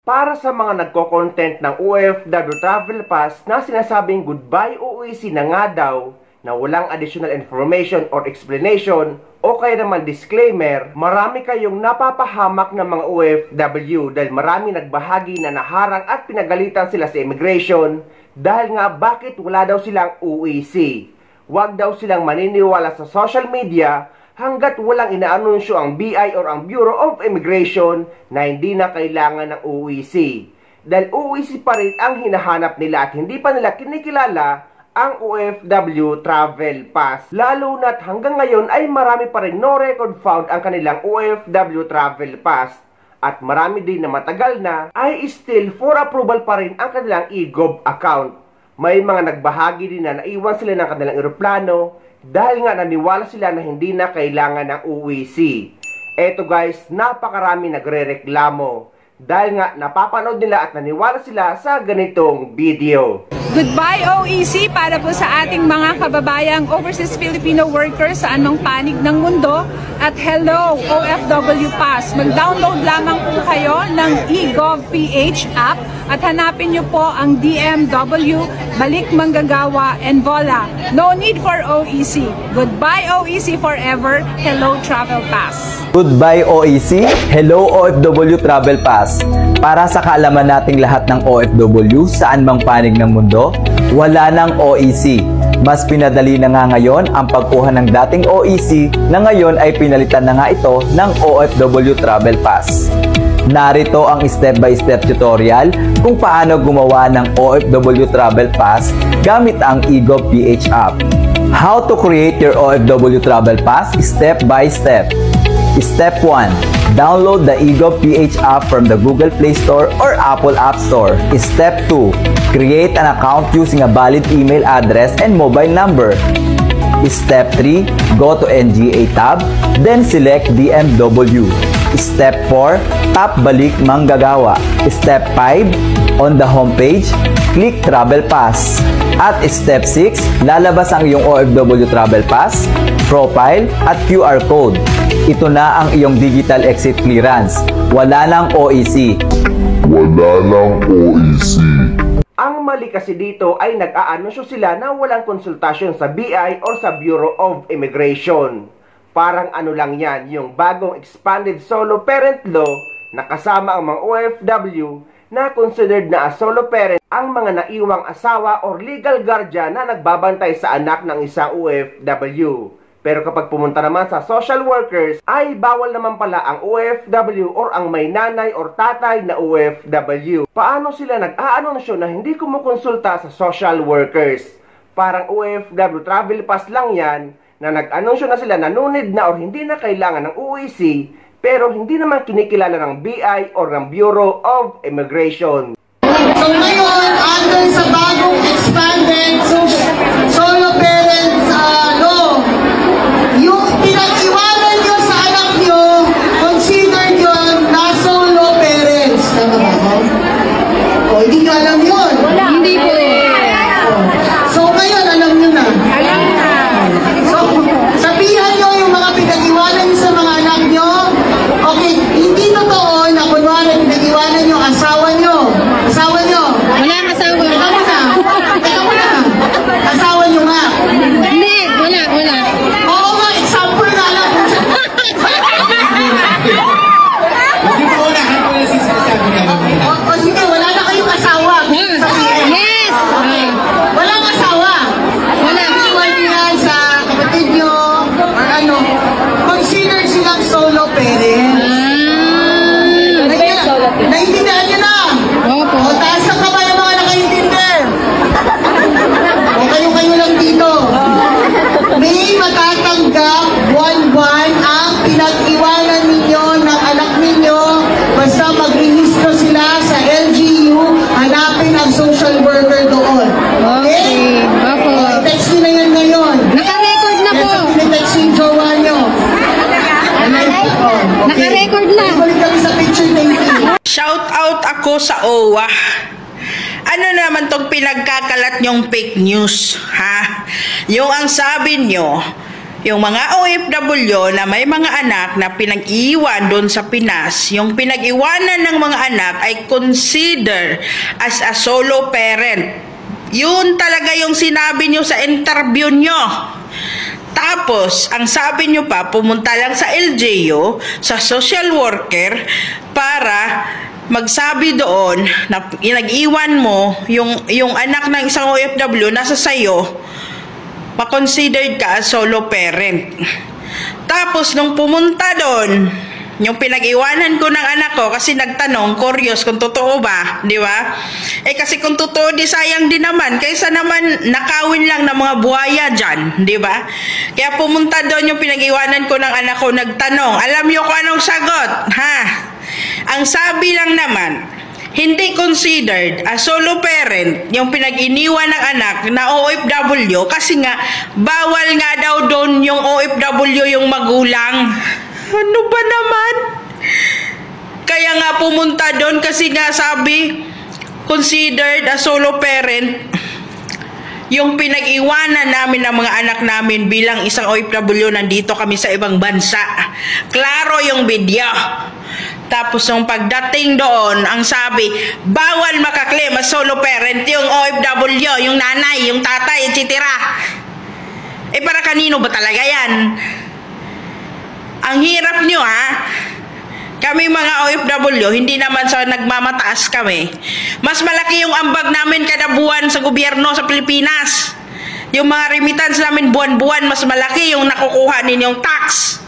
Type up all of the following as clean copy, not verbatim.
Para sa mga nagko-content ng OFW Travel Pass na sinasabing goodbye OEC na nga daw, na walang additional information or explanation o kaya naman disclaimer, marami kayong napapahamak ng mga OFW dahil marami nagbahagi na naharang at pinagalitan sila sa immigration dahil nga bakit wala daw silang OEC. Huwag daw silang maniniwala sa social media hanggat walang inaanunsyo ang BI or ang Bureau of Immigration na hindi na kailangan ng OEC. Dahil OEC pa rin ang hinahanap nila at hindi pa nila kinikilala ang OFW Travel Pass. Lalo na't hanggang ngayon ay marami pa rin no record found ang kanilang OFW Travel Pass. At marami din na matagal na ay still for approval pa rin ang kanilang e-gov account. May mga nagbahagi din na naiwan sila ng kanilang eroplano dahil nga naniwala sila na hindi na kailangan ng OEC. Eto guys, napakarami nagre-reklamo dahil nga napapanood nila at naniwala sila sa ganitong video. Goodbye OEC para po sa ating mga kababayang overseas Filipino workers saan mang panig ng mundo, at hello OFW Pass. Mag-download lamang po kayo ng eGovPH app at hanapin nyo po ang DMW, Balik Manggagawa, and voila, no need for OEC. Goodbye OEC forever, hello Travel Pass. Goodbye OEC, hello OFW Travel Pass. Para sa kaalaman nating lahat ng OFW saan mang panig ng mundo, wala ng OEC. Mas pinadali na nga ngayon ang pagkuha ng dating OEC na ngayon ay pinalitan na nga ito ng OFW Travel Pass. Narito ang step-by-step tutorial kung paano gumawa ng OFW Travel Pass gamit ang eGovPH app. How to create your OFW Travel Pass step by step. Step 1. Download the eGovPH app from the Google Play Store or Apple App Store. Step 2. Create an account using a valid email address and mobile number. Step 3. Go to NGA tab, then select DMW. Step 4. Tap Balik Manggagawa. Step 5. On the homepage, click Travel Pass. At Step 6, lalabas ang iyong OFW Travel Pass, profile at QR code. Ito na ang iyong digital exit clearance. Wala nang OEC. Wala nang OEC. Ang mali kasi dito ay nag-aanunsyo sila na walang konsultasyon sa BI or sa Bureau of Immigration. Parang ano lang yan, yung bagong expanded solo parent law na kasama ang mga OFW na considered na as solo parent ang mga naiwang asawa or legal guardian na nagbabantay sa anak ng isang OFW. Pero kapag pumunta naman sa social workers, ay bawal naman pala ang OFW or ang may nanay or tatay na OFW. Paano sila nag-aanunsyo na hindi kumukonsulta sa social workers? Parang OFW Travel Pass lang yan, na nag-anunsyo na sila na no need na or hindi na kailangan ng OEC, pero hindi naman kinikilala ng BI or ng Bureau of Immigration. So ngayon, under sa bagong expanded solo parents law, yung pinag-iwanan nyo sa anak nyo, considered yun na solo parents. Tama ba? O, hindi nyo alam yun. Hindi po So ngayon, alam nyo na. Alam na. So, sabihan nyo yung mga pinag-iwanan nyo sa mga anak nyo. Okay, hindi totoo na kunwari pinag-iwanan yung asawa nyo. Asawa nyo. Wala ang asawa. Teka muna. Teka muna. Asawa nyo nga. Hindi, wala. Oo nga, example na lang. O sige, wala na kayong asawa. Sabihin. Yes! Okay. Walang asawa. Wala. Iwan nyo yan sa kapatid nyo or ano. Consider silang solo parents. Naiintindihan nyo na. Opo. O taas ang kamay ang mga nakaintindi. O kayo lang dito. May matatanggap buwan-buwan ang pinag-iwanan ninyo ng anak ninyo basta mag-rehistro sila sa LGU, hanapin ang social worker doon. Okay? Opo. O, i-text nyo na yan ngayon. Naka-record na po. Yes, i-text yung jowa nyo. Okay. Naka-record na. Balik kami sa picture, thank you. Shout out ako sa OWA. Ano naman tong pinagkakalat nyong fake news, ha? Yung ang sabi nyo, yung mga OFW na may mga anak na pinag-iwan doon sa Pinas, yung pinag-iwanan ng mga anak ay consider as a solo parent. Yun talaga yung sinabi nyo sa interview nyo. Tapos, ang sabi nyo pa, pumunta lang sa LGU, sa social worker, para magsabi doon na nag-iwan mo yung anak ng isang OFW nasa sayo, ma-considered ka as solo parent. Tapos, nung pumunta doon, yung pinag-iwanan ko ng anak ko, kasi nagtanong, curious kung totoo ba, di ba? Kasi kung totoo, di sayang din naman, kaysa naman nakawin lang ng mga buhaya dyan, di ba? Kaya pumunta doon yung pinag-iwanan ko ng anak ko, nagtanong, alam nyo kung anong sagot, ha? Ang sabi lang naman, hindi considered as solo parent yung pinag-iniwan ng anak na OFW kasi nga bawal nga daw doon yung OFW yung magulang. Ano ba naman? Kaya nga pumunta doon kasi nga sabi considered as solo parent yung pinag-iwanan namin ng mga anak namin bilang isang OFW, nandito kami sa ibang bansa. Klaro yung video. Tapos nung pagdating doon, ang sabi, bawal makaklaim as solo parent yung OFW, yung nanay, yung tatay, etc. Para kanino ba talaga yan? Ang hirap nyo, ha? Kami mga OFW, hindi naman sa nagmamataas kami. Mas malaki yung ambag namin kada buwan sa gobyerno sa Pilipinas. Yung mga remittance namin buwan-buwan, mas malaki yung nakukuha ninyong tax.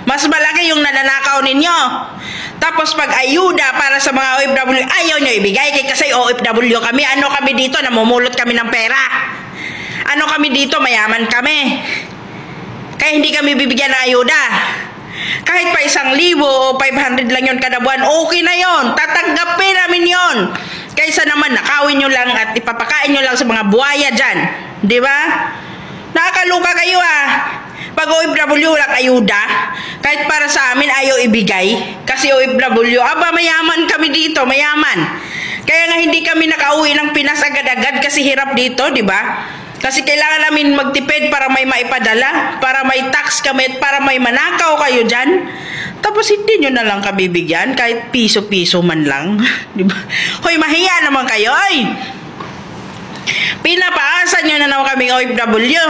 Mas malaki yung nananakaw ninyo. Tapos pag ayuda para sa mga OFW, ayaw nyo ibigay kasi OFW kami. Ano kami dito? Namumulot kami ng pera. Ano kami dito? Mayaman kami. Kaya hindi kami bibigyan ng ayuda. Kahit pa 1,000 o 500 lang yun kada buwan, okay na yun. Tatanggapin namin yun. Kaysa naman nakawin nyo lang at ipapakain nyo lang sa mga buhaya dyan. Di ba? Nakakaluka kayo, ah. Pag OFW lang ayuda, kahit para sa amin ayaw ibigay. Kasi OFW, mayaman kami dito, mayaman. Kaya nga hindi kami nakauwi ng Pinas agad-agad kasi hirap dito, di ba? Kasi kailangan namin magtipid para may maipadala, para may tax kami, para may manakaw kayo dyan. Tapos hindi nyo na lang kami bigyan, kahit piso-piso man lang. Di ba? Hoy, mahiya naman kayo, ay! Pinapaasa nyo na naman kaming OFW.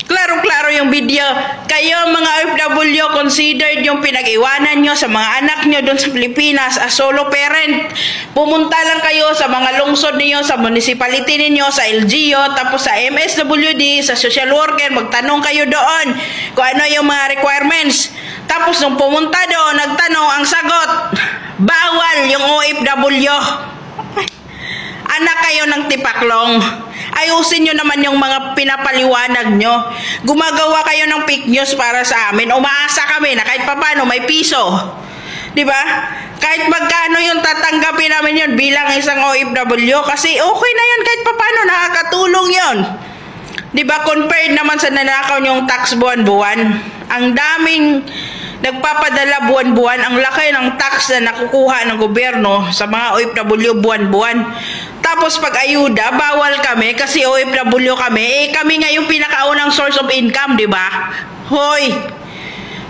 Klaro-klaro yung video. Kayo mga OFW, considered yung pinag-iwanan nyo sa mga anak nyo doon sa Pilipinas as solo parent. Pumunta lang kayo sa mga lungsod niyo, sa municipality ninyo, sa LGU, tapos sa MSWD, sa social worker, magtanong kayo doon kung ano yung mga requirements. Tapos nung pumunta doon, nagtanong, ang sagot, bawal yung OFW. Anak kayo ng tipaklong. Ayusin nyo naman yung mga pinapaliwanag nyo. Gumagawa kayo ng fake news para sa amin. Umaasa kami na kahit papano may piso. Diba? Kahit magkano yung tatanggapin namin yun bilang isang OFW. Kasi okay na yan kahit papano. Nakakatulong yun. Diba? Compared naman sa nanakaw yung tax buwan-buwan. Ang daming nagpapadala buwan-buwan. Ang laki ng tax na nakukuha ng gobyerno sa mga OFW buwan-buwan. Tapos pag ayuda, bawal kami kasi OFW kami. Kami nga yung pinakaunang source of income, di ba? Hoy,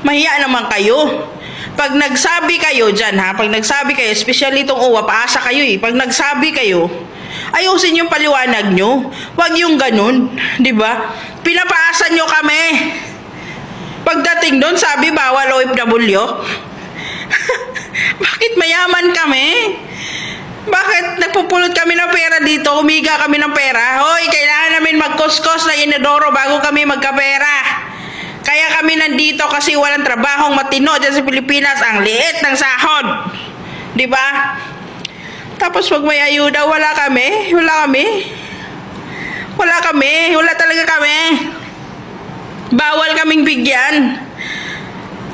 mahiya naman kayo. Pag nagsabi kayo dyan, ha? Pag nagsabi kayo, especially itong uwa, paasa kayo eh. Pag nagsabi kayo, ayusin yung paliwanag nyo. Huwag yung ganun, di ba? Pinapaasa nyo kami. Pagdating doon, sabi bawal OFW. Bakit mayaman kami? Bakit nagpupulot kami ng pera dito? Humiga kami ng pera? Hoy, kailangan namin magkuskos na inodoro bago kami magkapera. Kaya kami nandito kasi walang trabahong matino dyan sa Pilipinas. Ang liit ng sahod. Diba? Tapos pag may ayuda, wala kami. Wala kami. Wala kami. Wala talaga kami. Bawal kaming bigyan.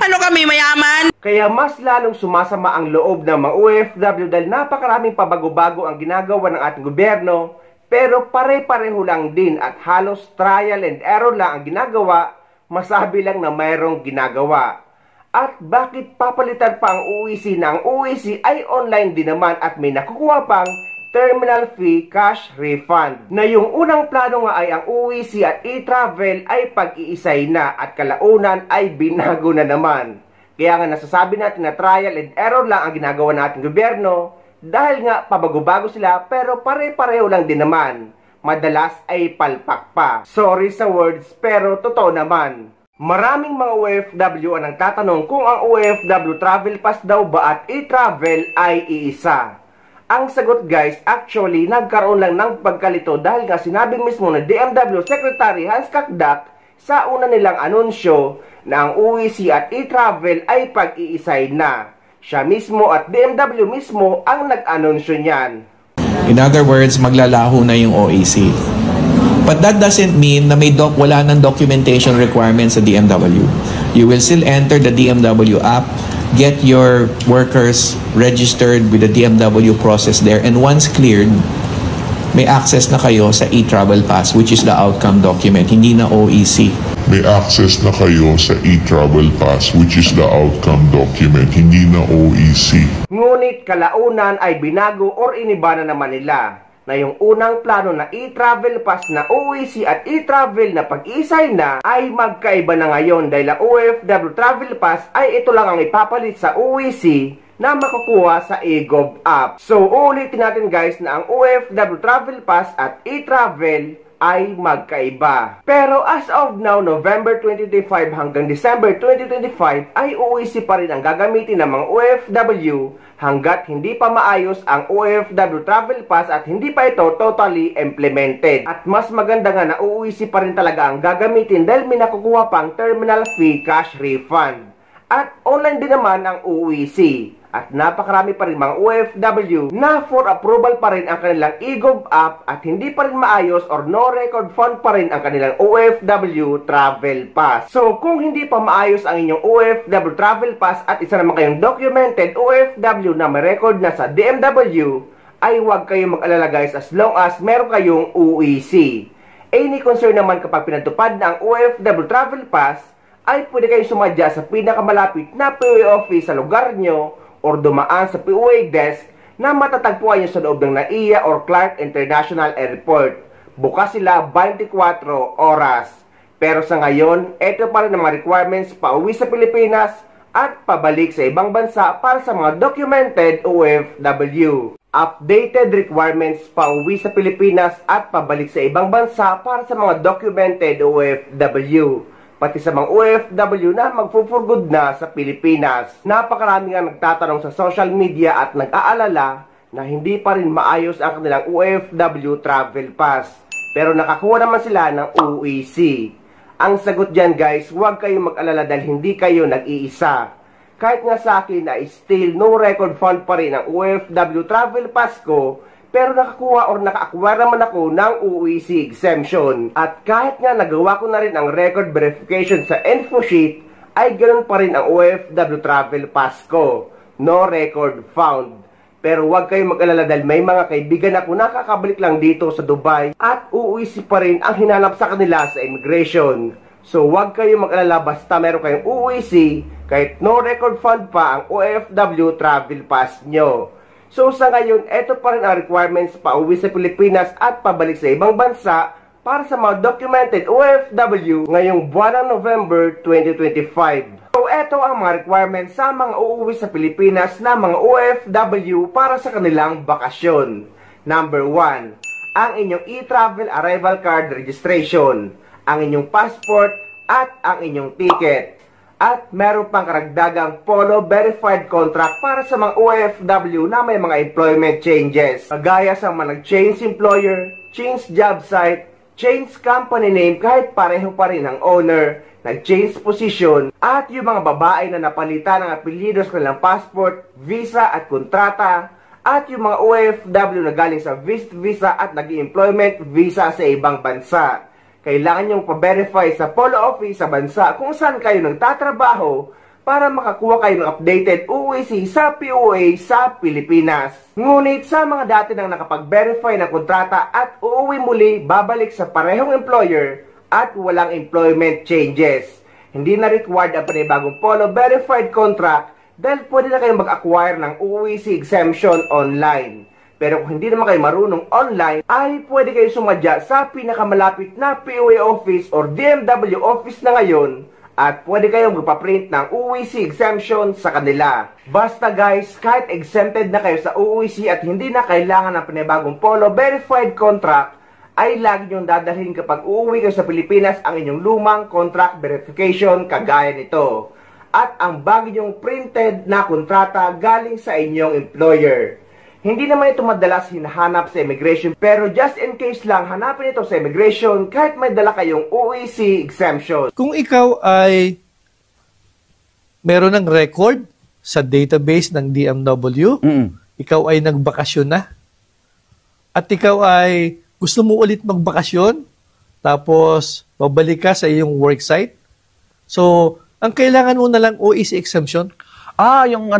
Ano kami, mayaman? Kaya mas lalong sumasama ang loob ng mga OFW dahil napakaraming pabago-bago ang ginagawa ng ating gobyerno, pero pare-pareho lang din at halos trial and error lang ang ginagawa, masabi lang na mayroong ginagawa. At bakit papalitan pa ang OEC na ang OEC ay online din naman at may nakukuha pang terminal fee cash refund. Na yung unang plano nga ay ang UEC at e-travel ay pag-iisay na at kalaunan ay binago na naman. Kaya nga nasasabi natin na trial and error lang ang ginagawa nating gobyerno dahil nga pabago-bago sila pero pare-pareho lang din naman. Madalas ay palpak pa. Sorry sa words pero totoo naman. Maraming mga OFW ang nagtatanong kung ang OFW travel pass daw ba at e-travel ay iisa. Ang sagot guys, actually nagkaroon lang ng pagkalito dahil nga sinabi mismo ng DMW Secretary Hans Kakdak sa una nilang anunsyo na ang UEC at e-travel ay pag-iisay na. Siya mismo at DMW mismo ang nag-anunsyo niyan. In other words, maglalaho na yung OEC. But that doesn't mean na wala ng documentation requirements sa DMW. You will still enter the DMW app, get your workers registered with the DMW process there, and once cleared, may access na kayo sa e-travel pass, which is the outcome document, hindi na OEC. May access na kayo sa e-travel pass, which is the outcome document, hindi na OEC. Ngunit kalaunan ay binago or iniba na naman nila na yung unang plano na e-travel pass na OEC at e-travel na pag-isay na ay magkaiba na ngayon dahil ang OFW travel pass ay ito lang ang ipapalit sa OEC na makukuha sa eGov app. So ulitin natin guys na ang OFW travel pass at e-travel ay magkaiba. Pero as of now, November 2025 hanggang December 2025 ay OEC pa rin ang gagamitin ng mga OFW hanggat hindi pa maayos ang OFW Travel Pass at hindi pa ito totally implemented. At mas maganda nga na OEC pa rin talaga ang gagamitin dahil may nakukuha pang terminal fee cash refund. At online din naman ang OEC. At napakarami pa rin mga OFW na for approval pa rin ang kanilang eGov app at hindi pa rin maayos or no record fund pa rin ang kanilang OFW Travel Pass. So kung hindi pa maayos ang inyong OFW Travel Pass at isa naman kayong documented OFW na may record na sa DMW, ay huwag kayong mag-alala guys as long as meron kayong OEC. Any concern naman kapag pinatupad na ang OFW Travel Pass, ay pwede kayong sumadya sa pinakamalapit na POA office sa lugar nyo or dumaan sa POA desk na matatagpuan nyo sa loob ng NAIA or Clark International Airport. Bukas sila 24 oras. Pero sa ngayon, ito pa rin ang mga requirements pauwi sa Pilipinas at pabalik sa ibang bansa para sa mga documented OFW. Updated requirements pauwi sa Pilipinas at pabalik sa ibang bansa para sa mga documented OFW. Pati sa mga OFW na magpo-for-good na sa Pilipinas. Napakarami nga nagtatanong sa social media at nag-aalala na hindi pa rin maayos ang kanilang OFW Travel Pass. Pero nakakuha naman sila ng OEC. Ang sagot dyan guys, huwag kayong mag-alala dahil hindi kayo nag-iisa. Kahit nga sa akin na still no record fund pa rin ang OFW Travel Pass ko, pero nakakuha or naka-acquire naman ako ng OEC exemption. At kahit nga nagawa ko na rin ang record verification sa InfoSheet, ay ganoon pa rin ang OFW Travel Pass ko. No record found. Pero huwag kayong mag-alala dahil may mga kaibigan ako nakakabalik lang dito sa Dubai at OEC pa rin ang hinanap sa kanila sa immigration. So huwag kayong mag-alala basta meron kayong OEC kahit no record fund pa ang OFW Travel Pass nyo. So sa ngayon, ito pa rin ang requirements pauwi sa Pilipinas at pabalik sa ibang bansa para sa mga documented OFW ngayong buwan ng November 2025. So ito ang mga requirements sa mga uuwi sa Pilipinas na mga OFW para sa kanilang bakasyon. Number 1, ang inyong e-travel arrival card registration, ang inyong passport at ang inyong ticket. At meron pang karagdagang Polo Verified Contract para sa mga OFW na may mga employment changes. Kagaya sa mga nag-change employer, change job site, change company name kahit pareho pa rin ang owner, nag-change position, at yung mga babae na napalitan ng apelyido sa kanilang passport, visa at kontrata, at yung mga OFW na galing sa visit visa at nag-employment visa sa ibang bansa. Kailangan nyong pa-verify sa Polo Office sa bansa kung saan kayo nagtatrabaho para makakuha kayo ng updated OEC sa POA sa Pilipinas. Ngunit sa mga dati nang nakapag-verify ng kontrata at uuwi muli babalik sa parehong employer at walang employment changes, hindi na required ang panibagong Polo Verified Contract dahil pwede na kayong mag-acquire ng OEC exemption online. Pero kung hindi naman kayo marunong online, ay pwede kayo sumadya sa pinakamalapit na POA office or DMW office na ngayon at pwede kayong magpa-print ng OEC exemption sa kanila. Basta guys, kahit exempted na kayo sa OEC at hindi na kailangan ng panibagong polo verified contract, ay lagi niyong dadalhin kapag uuwi kayo sa Pilipinas ang inyong lumang contract verification kagaya nito. At ang bago niyong printed na kontrata galing sa inyong employer. Hindi naman ito madalas hinahanap sa immigration, pero just in case lang, hanapin ito sa immigration kahit may dala kayong OEC exemption. Kung ikaw ay meron ng record sa database ng DMW, ikaw ay nagbakasyon na, at ikaw ay gusto mo ulit magbakasyon, tapos babalik ka sa iyong worksite, so ang kailangan mo na lang OEC exemption. Yung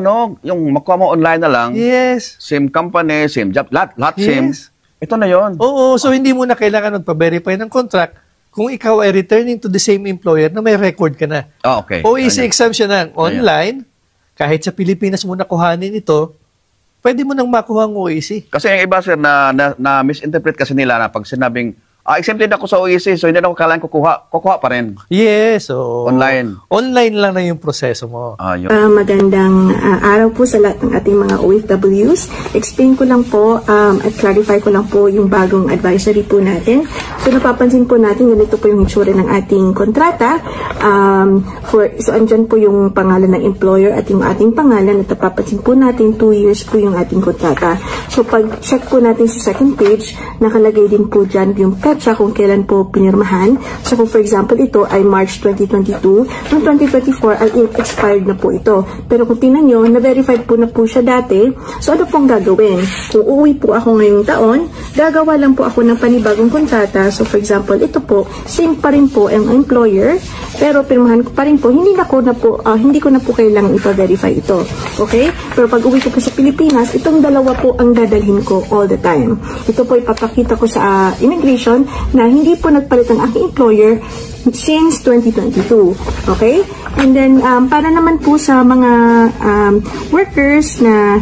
makuha mo online na lang. Yes. Same company, same job, lahat Yes. same. Ito na yon. Oo, so hindi mo na kailangan magpa-verify ng contract kung ikaw ay returning to the same employer na may record ka na. Okay. OEC exemption na online, kahit sa Pilipinas mo nakuhanin ito, pwede mo nang makuha ang OEC. Kasi yung iba, sir, na misinterpret kasi nila na pag sinabing, exempted ako sa OEC, so hindi na ako kailangan kukuha pa rin. Yes, so Online. Online lang na yung proseso mo. Magandang araw po sa lahat ng ating mga OFWs. Explain ko lang po at clarify ko lang po yung bagong advisory po natin. So napapansin po natin, ganito po yung itsura ng ating kontrata. So andyan po yung pangalan ng employer at yung ating pangalan, at napapansin po natin 2 years po yung ating kontrata. So pag check po natin sa second page, nakalagay din po dyan yung petsa kung kailan po pinirmahan. So kung for example ito ay March 2022, noong 2024 ay expired na po ito. Pero kung tingnan nyo, na-verified po na po siya dati. So ano pong gagawin? Kung uuwi po ako ngayong taon, gagawa lang po ako ng panibagong kontrata. So for example, ito po, same pa rin po ang employer, pero pirmahan ko pa rin po, hindi ko na po kailangang ipa-verify ito. Okay? Pero pag uwi ko po sa Pilipinas, itong dalawa po ang dadalhin ko all the time. Ito po ipapakita ko sa immigration na hindi po nagpalit ang aking employer since 2022. Okay? And then, para naman po sa mga workers na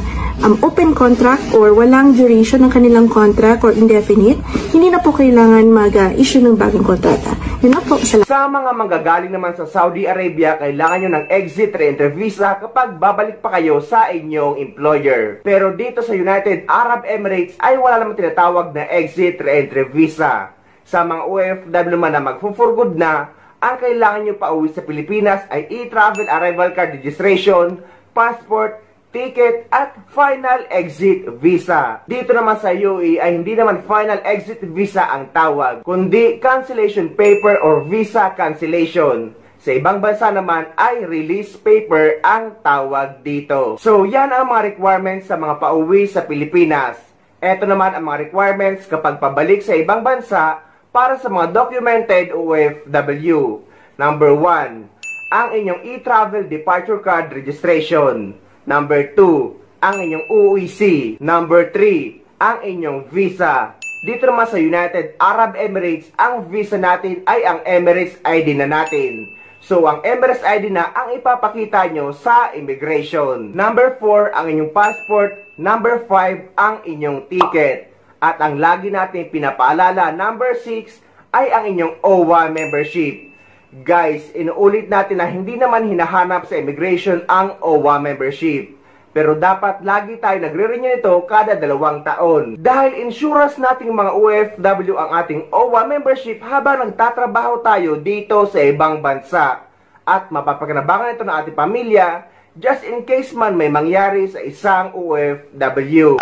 open contract or walang duration ng kanilang contract or indefinite, hindi na po kailangan mag-issue ng bagong kontrata. Yun na po. Sa mga manggagaling naman sa Saudi Arabia, kailangan nyo ng exit re-entry visa kapag babalik pa kayo sa inyong employer. Pero dito sa United Arab Emirates ay wala naman tinatawag na exit re-entry visa. Sa mga OFW man na mag-for good na, ang kailangan nyo pa uwi sa Pilipinas ay e-travel arrival card registration, passport, ticket, at final exit visa. Dito naman sa UAE ay hindi naman final exit visa ang tawag, kundi cancellation paper or visa cancellation. Sa ibang bansa naman ay release paper ang tawag dito. So yan ang mga requirements sa mga pauwi sa Pilipinas. Ito naman ang mga requirements kapag pabalik sa ibang bansa para sa mga documented OFW. Number 1, ang inyong e-travel departure card registration. Number 2, ang inyong OEC. Number 3, ang inyong visa. Dito naman sa United Arab Emirates, ang visa natin ay ang Emirates ID na natin. So, ang Emirates ID na ang ipapakita nyo sa immigration. Number 4, ang inyong passport. Number 5, ang inyong ticket. At ang lagi natin pinapaalala, number 6, ay ang inyong OWA membership. Guys, inuulit natin na hindi naman hinahanap sa immigration ang OWA membership. Pero dapat lagi tayo nagre-renew nito kada 2 taon. Dahil insurance nating mga OFW ang ating OWA membership habang nagtatrabaho tayo dito sa ibang bansa. At mapapakinabangan ito ng ating pamilya just in case man may mangyari sa isang OFW.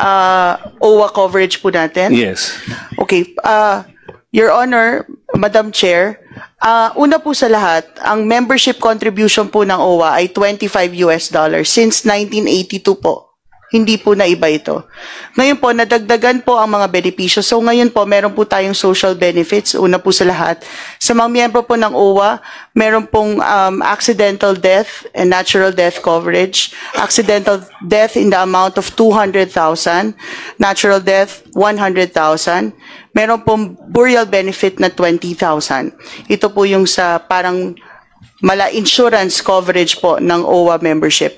OWA coverage po natin? Yes. Okay. Your Honor, Madam Chair, una po sa lahat, ang membership contribution po ng OWA ay $25 since 1982 po. Hindi po na iba ito. Ngayon po, nadagdagan po ang mga benepisyo. So ngayon po, meron po tayong social benefits. Una po sa lahat. Sa mga miyembro po ng OWA, meron pong accidental death and natural death coverage. Accidental death in the amount of 200,000. Natural death, 100,000. Meron pong burial benefit na 20,000. Ito po yung sa parang mala insurance coverage po ng OWA membership.